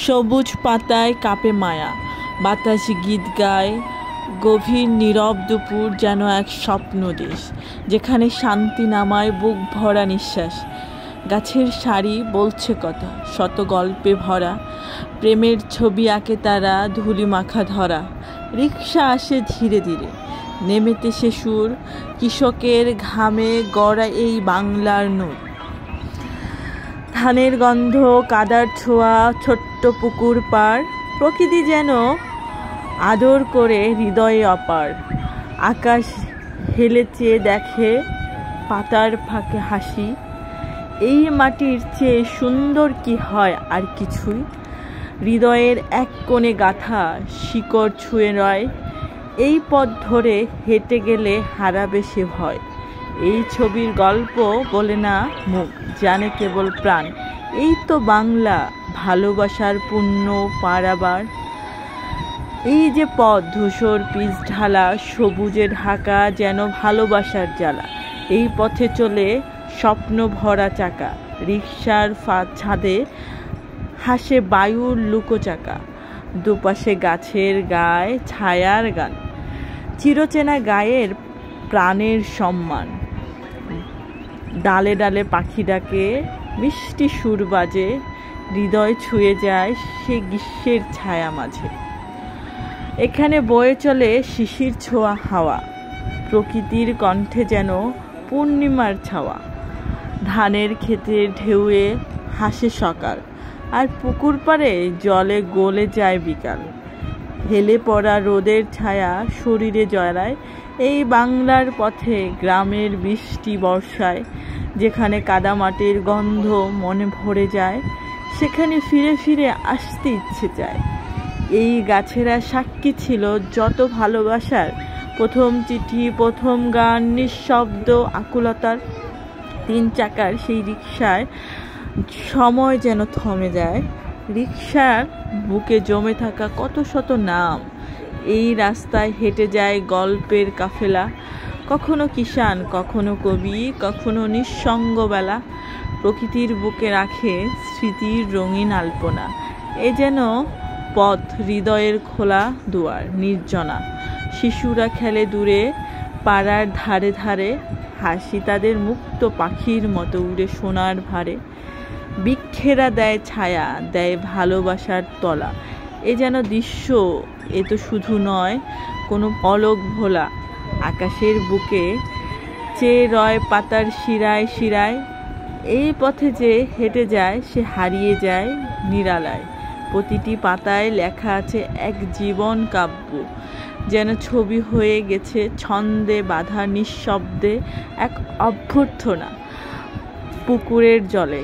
সবুজ পাতায় কাঁপে মায়া, বাতাস গীত গায়, গভীর নীরব দুপুর যেন এক স্বপ্ন দেশ, যেখানে শান্তি নামায় বুক ভরা নিঃশ্বাস। গাছের সারি বলছে কথা, শত গল্পে ভরা, প্রেমের ছবি আঁকে তারা, ধুলি মাখা ধরা। রিকশা আসে ধীরে ধীরে, নেমেতে সে সুর, কৃষকের ঘামে গড়া এই বাংলার নূর। ধানের গন্ধ, কাদার ছোঁয়া, ছোট্ট পুকুর পার, প্রকৃতি যেন আদর করে হৃদয়ে অপার। আকাশ হেলে চেয়ে দেখে, পাতার ফাঁকে হাসি, এই মাটির চেয়ে সুন্দর কি হয় আর কিছুই। হৃদয়ের এক কোণে গাথা, শিকড় ছুঁয়ে রয়, এই পথ ধরে হেঁটে গেলে হারাবে সে ভয়। এই ছবির গল্প বলে না মুখ, জানে কেবল প্রাণ। এই তো বাংলা, ভালোবাসার পূর্ণ পারাবার। এই যে পথ, ধূসর পিচ ঢালা, সবুজে ঢাকা, যেন ভালোবাসার জ্বালা। এই পথে চলে স্বপ্ন ভরা চাকা, রিকশার ছাদে হাসে বায়ুর লুকোচাকা। দুপাশে গাছের গায়ে ছায়ার গান, চিরচেনা গায়ের প্রাণের সম্মান। ডালে ডালে পাখি ডাকে, মিষ্টি সুর বাজে, হৃদয় ছুঁয়ে যায় সে গ্রীষ্মের ছায়া মাঝে। এখানে বয়ে চলে শিশির ছোঁয়া হাওয়া, প্রকৃতির কণ্ঠে যেন পূর্ণিমার ছাওয়া। ধানের ক্ষেতে ঢেউয়ে হাসে সকাল, আর পুকুর পাড়ে জলে গলে যায় বিকাল। হেলে পড়া রোদের ছায়া শরীরে জড়ায়, এই বাংলার পথে গ্রামের বৃষ্টি বর্ষায়। যেখানে কাদামাটির গন্ধ মনে ভরে যায়, সেখানে ফিরে ফিরে আসতে ইচ্ছে চায়। এই গাছেরা সাক্ষী ছিল যত ভালোবাসার, প্রথম চিঠি, প্রথম গান, নিঃশব্দ আকুলতার। তিন চাকার সেই রিকশায় সময় যেন থমে যায়, রিকশার বুকে জমে থাকা কত শত নাম। এই রাস্তায় হেঁটে যায় গল্পের কাফেলা, কখনো কিষান, কখনো কবি, কখনো নিঃসঙ্গ বেলা। প্রকৃতির বুকে রাখে স্মৃতির রঙিন আলপনা। এ যেন পথ, হৃদয়ের খোলা দুয়ার, নির্জনা। শিশুরা খেলে দূরে, পাড়ার ধারে ধারে, হাসি তাদের মুক্ত পাখির মতো উড়ে সোনার ভারে। বৃক্ষেরা দেয় ছায়া, দেয় ভালোবাসার তলা। এ যেন দৃশ্য, এ তো শুধু নয় কোনো পলক ভোলা। আকাশের বুকে চেয়ে রয় পাতার শিরায় শিরায়, এই পথে যে হেঁটে যায় সে হারিয়ে যায় নিরালায়। প্রতিটি পাতায় লেখা আছে এক জীবন কাব্য, যেন ছবি হয়ে গেছে ছন্দে বাঁধা, নিঃশব্দে এক অভ্যর্থনা। পুকুরের জলে